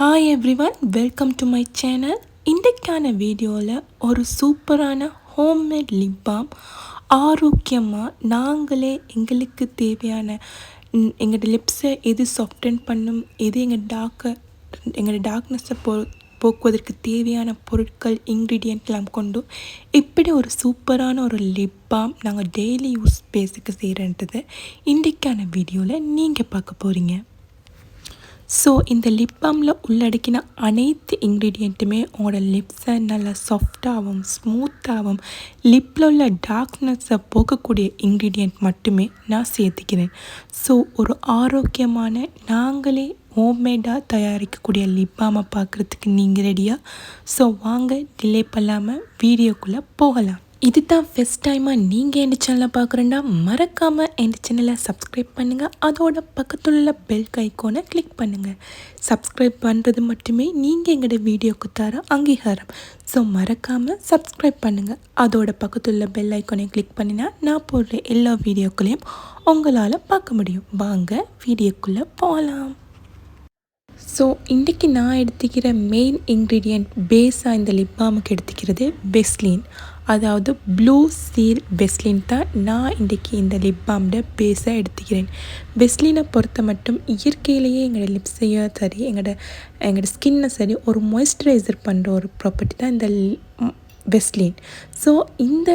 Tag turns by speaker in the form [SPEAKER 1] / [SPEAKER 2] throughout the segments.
[SPEAKER 1] Hi everyone, welcome to my channel. இன்றைக்கான வீடியோவில் ஒரு சூப்பரான ஹோம்மேட் லிப் பாம் ஆரோக்கியமாக நாங்களே எங்களுக்கு தேவையான எங்களோட லிப்ஸை எது சாஃப்டன் பண்ணும், எது எங்களோட டார்க்னஸை போக்குவதற்கு தேவையான பொருட்கள் இன்க்ரீடியண்ட்லாம் கொண்டு இப்படி ஒரு சூப்பரான ஒரு லிப் பாம் நாங்கள் டெய்லி யூஸ் பேஸுக்கு செய்கிறன்றது இன்றைக்கான வீடியோவில் நீங்கள் பார்க்க போகிறீங்க. ஸோ இந்த லிப் பாமில் உள்ளடக்கின அனைத்து இன்க்ரீடியண்ட்டுமே உங்களோட லிப்ஸை நல்லா சாஃப்டாகவும் ஸ்மூத்தாகவும் லிப்பில் உள்ள டார்க்னஸை போக்கக்கூடிய இன்க்ரீடியண்ட் மட்டுமே நான் சேர்த்துக்கிறேன். ஸோ ஒரு ஆரோக்கியமான நாங்களே ஹோம்மேடாக தயாரிக்கக்கூடிய லிப் பாமை பார்க்குறதுக்கு நீங்கள் ரெடியா? ஸோ வாங்க டிலே பண்ணாமல் வீடியோக்குள்ளே போகலாம். இது தான் ஃபஸ்ட் டைமாக நீங்கள் என் சேனலை பார்க்குறேன்னா மறக்காமல் என் சேனலை சப்ஸ்கிரைப் பண்ணுங்கள். அதோட பக்கத்தில் உள்ள பெல் ஐக்கானை கிளிக் பண்ணுங்கள். சப்ஸ்கிரைப் பண்ணுறது மட்டுமே நீங்கள் எங்களோட வீடியோக்கு தர அங்கீகாரம். ஸோ மறக்காமல் சப்ஸ்கிரைப் பண்ணுங்கள். அதோட பக்கத்தில் உள்ள பெல் ஐக்கானை கிளிக் பண்ணினா நான் போடுற எல்லா வீடியோக்களையும் உங்களால் பார்க்க முடியும். வாங்க வீடியோக்குள்ளே போகலாம். ஸோ இன்றைக்கி நான் எடுத்துக்கிற மெயின் இன்க்ரீடியண்ட் பேஸாக இந்த லிப் பாமுக்கு எடுத்துக்கிறது வெஸ்லின், அதாவது ப்ளூ சீல் வெஸ்லின் தான் நான் இன்றைக்கி இந்த லிப் பாமோட பேஸாக எடுத்துக்கிறேன். வெஸ்லினை பொறுத்த மட்டும் இயற்கையிலேயே எங்களோட லிப்ஸையும் சரி எங்களோட ஸ்கின்னை சரி ஒரு மாய்ஸ்சரைசர் பண்ணுற ஒரு ப்ராப்பர்ட்டி தான் இந்த வெஸ்லின். ஸோ இந்த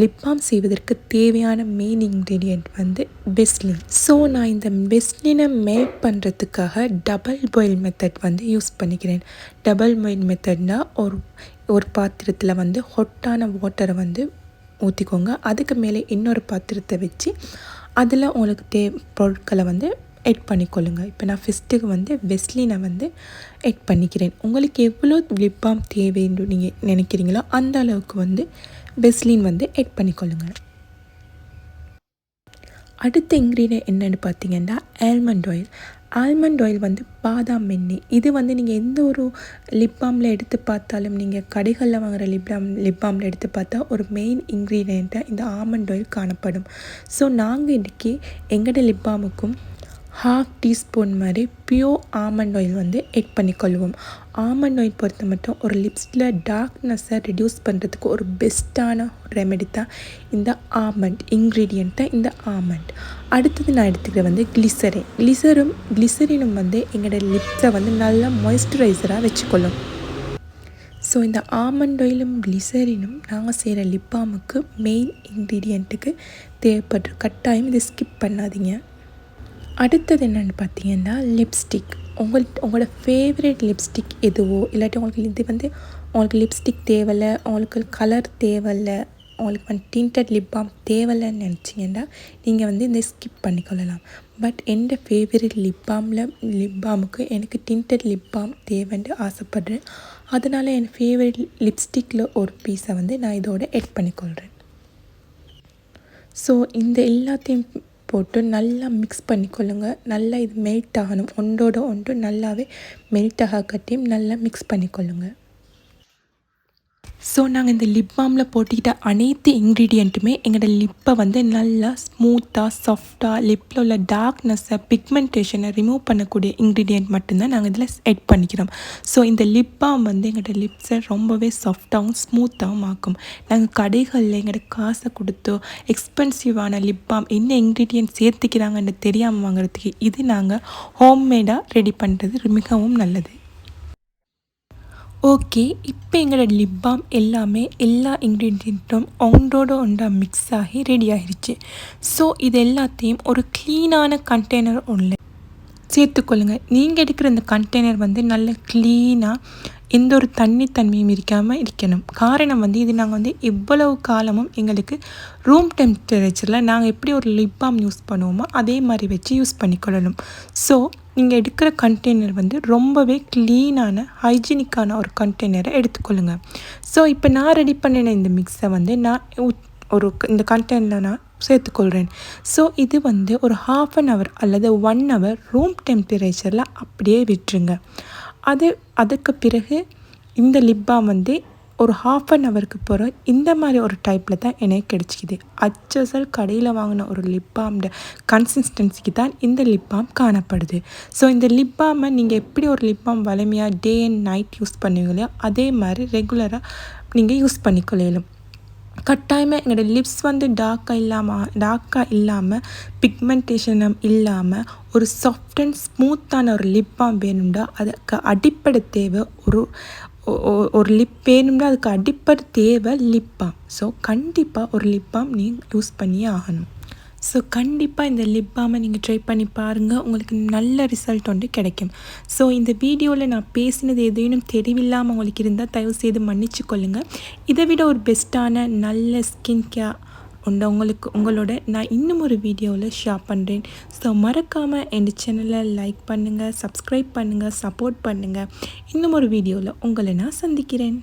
[SPEAKER 1] லிப் பாம் செய்வதற்கு தேவையான மெயின் இன்க்ரீடியண்ட் வந்து வெஸ்லின். ஸோ நான் இந்த வெஸ்லினை மேக் பண்ணுறதுக்காக டபுள் பாயில் மெத்தட் வந்து யூஸ் பண்ணிக்கிறேன். டபுள் பாயில் மெத்தட்னால் ஒரு பாத்திரத்தில் வந்து ஹாட்டான வாட்டரை வந்து ஊற்றிக்கோங்க. அதுக்கு மேலே இன்னொரு பாத்திரத்தை வச்சு அதில் உங்களுக்கு பொருட்களை வந்து எட் பண்ணிக்கொள்ளுங்க. இப்போ நான் ஃபஸ்ட்டுக்கு வந்து வெஸ்லினை வந்து எட் பண்ணிக்கிறேன். உங்களுக்கு எவ்வளோ லிப் பாம் தேவைன்னு நீங்கள் நினைக்கிறீங்களோ அந்த அளவுக்கு வந்து வெஸ்லின் வந்து எட் பண்ணிக்கொள்ளுங்க. அடுத்த இன்க்ரீடியன்ட் என்னென்னு பார்த்தீங்கன்னா ஆல்மண்ட் ஆயில். ஆல்மண்ட் ஆயில் வந்து பாதாம் எண்ணெய். இது வந்து நீங்கள் எந்த ஒரு லிப் பாமில் எடுத்து பார்த்தாலும், நீங்கள் கடைகளில் வாங்குகிற லிப் பாமில் எடுத்து பார்த்தா ஒரு மெயின் இன்க்ரீடியண்ட்டாக இந்த ஆல்மண்ட் ஆயில் காணப்படும். ஸோ நாங்கள் இன்றைக்கி எங்களோட லிப் பாமுக்கும் 1/2 டீஸ்பூன் மாதிரி பியூர் ஆல்மண்ட் ஆயில் வந்து எட் பண்ணிக்கொள்வோம். ஆல்மண்ட் ஆயில் பொறுத்த மட்டும் ஒரு லிப்ஸில் டார்க்னஸை ரெடியூஸ் பண்ணுறதுக்கு ஒரு பெஸ்ட்டான ரெமெடி தான் இந்த ஆல்மண்ட் இன்க்ரீடியண்ட் தான் இந்த ஆல்மண்ட். அடுத்தது நான் எடுத்துக்கிற வந்து கிளிசரினும் வந்து எங்களோட லிப்ஸை வந்து நல்லா மாய்ஸ்சரைசராக வச்சுக்கொள்ளும். ஸோ இந்த ஆல்மண்ட் ஆயிலும் கிளிசரினும் நாங்கள் செய்கிற லிப் பாமுக்கு மெயின் இன்க்ரீடியண்ட்டுக்கு தேவைப்படுற கட்டாயம் இதை ஸ்கிப் பண்ணாதீங்க. அடுத்தது என்னென்னு பார்த்தீங்கன்னா லிப்ஸ்டிக். உங்களோட ஃபேவரட் லிப்ஸ்டிக் எதுவோ, இல்லாட்டி உங்களுக்கு லிப்ஸ்டிக் தேவையில்லை, உங்களுக்கு கலர் தேவையில்லை, உங்களுக்கு வந்து டிண்டட் லிப் பாம் தேவையில்லைன்னு நினச்சிங்கன்னா நீங்கள் வந்து இந்த ஸ்கிப் பண்ணிக்கொள்ளலாம். பட் எந்த ஃபேவரட் லிப் பாமுக்கு எனக்கு டிண்டட் லிப் பாம் தேவைன்னு ஆசைப்பட்றேன். அதனால் என் ஃபேவரட் லிப்ஸ்டிக்கில் ஒரு பீஸை வந்து நான் இதோட எட் பண்ணிக்கொள்கிறேன். ஸோ இந்த எல்லாத்தையும் போட்டு நல்லா மிக்ஸ் பண்ணிக்கொள்ளுங்க. நல்லா இது மெல்ட் ஆகணும். ஒன்றோட ஒன்று நல்லாவே மெல்ட் ஆகட்டியும் நல்லா மிக்ஸ் பண்ணிக்கொள்ளுங்க. ஸோ நாங்கள் இந்த லிப் பாமில் போட்டுக்கிட்ட அனைத்து இன்க்ரீடியண்ட்டுமே எங்களோட லிப்பை வந்து நல்லா ஸ்மூத்தாக சாஃப்டாக லிப்பில் உள்ள டார்க்னஸை பிக்மெண்டேஷனை ரிமூவ் பண்ணக்கூடிய இன்க்ரீடியண்ட் மட்டும்தான் நாங்கள் இதில் எட் பண்ணிக்கிறோம். ஸோ இந்த லிப் பாம் வந்து எங்களோட லிப்ஸை ரொம்பவே சாஃப்டாகவும் ஸ்மூத்தாகவும் ஆக்கும். நாங்கள் கடைகளில் எங்களோட காசை கொடுத்தோ எக்ஸ்பென்சிவான லிப் பாம் என்ன இன்க்ரீடியன்ட் சேர்த்துக்கிறாங்கன்னு தெரியாமல் வாங்குறதுக்கு இது நாங்கள் ஹோம்மேடாக ரெடி பண்ணுறது மிகவும் நல்லது. ஓகே, இப்போ எங்களோட லிப் பாம் எல்லா இன்க்ரீடியண்ட்டும் ஒன்றா மிக்ஸ் ஆகி ரெடி ஆகிடுச்சு. ஸோ இது எல்லாத்தையும் ஒரு க்ளீனான கண்டெய்னர் ஒன்று சேர்த்துக்கொள்ளுங்கள். நீங்கள் எடுக்கிற இந்த கண்டெய்னர் வந்து நல்ல க்ளீனாக எந்த ஒரு தன்மையும் இருக்கணும். காரணம் வந்து இது நாங்கள் வந்து எவ்வளவு காலமும் எங்களுக்கு ரூம் டெம்பரேச்சரில் நாங்கள் எப்படி ஒரு லிப் பாம் யூஸ் பண்ணுவோமோ அதே மாதிரி வச்சு யூஸ் பண்ணிக்கொள்ளணும். ஸோ நீங்கள் எடுக்கிற கண்டெய்னர் வந்து ரொம்பவே க்ளீனான ஹைஜீனிக்கான ஒரு கண்டெய்னரை எடுத்துக்கொள்ளுங்கள். ஸோ இப்போ நான் ரெடி பண்ணின இந்த மிக்ஸை வந்து நான் இந்த கண்டெய்னரில் நான் சேர்த்துக்கொள்கிறேன். ஸோ இது வந்து ஒரு 1/2 hour அல்லது 1 hour ரூம் டெம்பரேச்சரில் அப்படியே விட்டுருங்க. அதுக்கு பிறகு இந்த லிப் பாம் வந்து ஒரு half an ஹவருக்கு பிறகு இந்த மாதிரி ஒரு டைப்பில் தான் எனக்கு கிடச்சிக்குது. அச்சசல் கடையில் வாங்கின ஒரு லிப் பாம்ட கன்சிஸ்டன்சிக்கு தான் இந்த லிப் பாம் காணப்படுது. ஸோ இந்த லிப் பாமை நீங்கள் எப்படி ஒரு லிப் பாம் வலிமையாக டே அண்ட் நைட் யூஸ் பண்ணுவீங்களோ அதே மாதிரி ரெகுலராக நீங்கள் யூஸ் பண்ணிக்கொள்ளலும். கட்டாயமாக எங்களோட லிப்ஸ் வந்து டார்க்காக இல்லாமல் பிக்மெண்டேஷனும் இல்லாமல் ஒரு சாஃப்ட் அண்ட் ஸ்மூத்தான ஒரு லிப் பாம் வேணும்னா அதுக்கு அடிப்படை தேவை ஒரு லிப் வேணும்னா அதுக்கு அடிப்படை தேவை லிப் பாம். ஸோ கண்டிப்பாக ஒரு லிப் பாம் நீங்கள் யூஸ் பண்ணியே ஆகணும். ஸோ கண்டிப்பாக இந்த லிப் பாமை நீங்கள் ட்ரை பண்ணி பாருங்கள், உங்களுக்கு நல்ல ரிசல்ட் வந்து கிடைக்கும். ஸோ இந்த வீடியோவில் நான் பேசினது எதையும் தெளிவில்லாமல் உங்களுக்கு இருந்தால் தயவுசெய்து மன்னிச்சு கொள்ளுங்கள். இதை விட ஒரு பெஸ்ட்டான நல்ல ஸ்கின் கேர் உங்களோட நான் இன்னும் ஒரு வீடியோவில் ஷேர் பண்ணுறேன். ஸோ மறக்காமல் என் சேனலை லைக் பண்ணுங்கள், சப்ஸ்கிரைப் பண்ணுங்கள், சப்போர்ட் பண்ணுங்கள். இன்னும் ஒரு வீடியோவில் உங்களை நான் சந்திக்கிறேன்.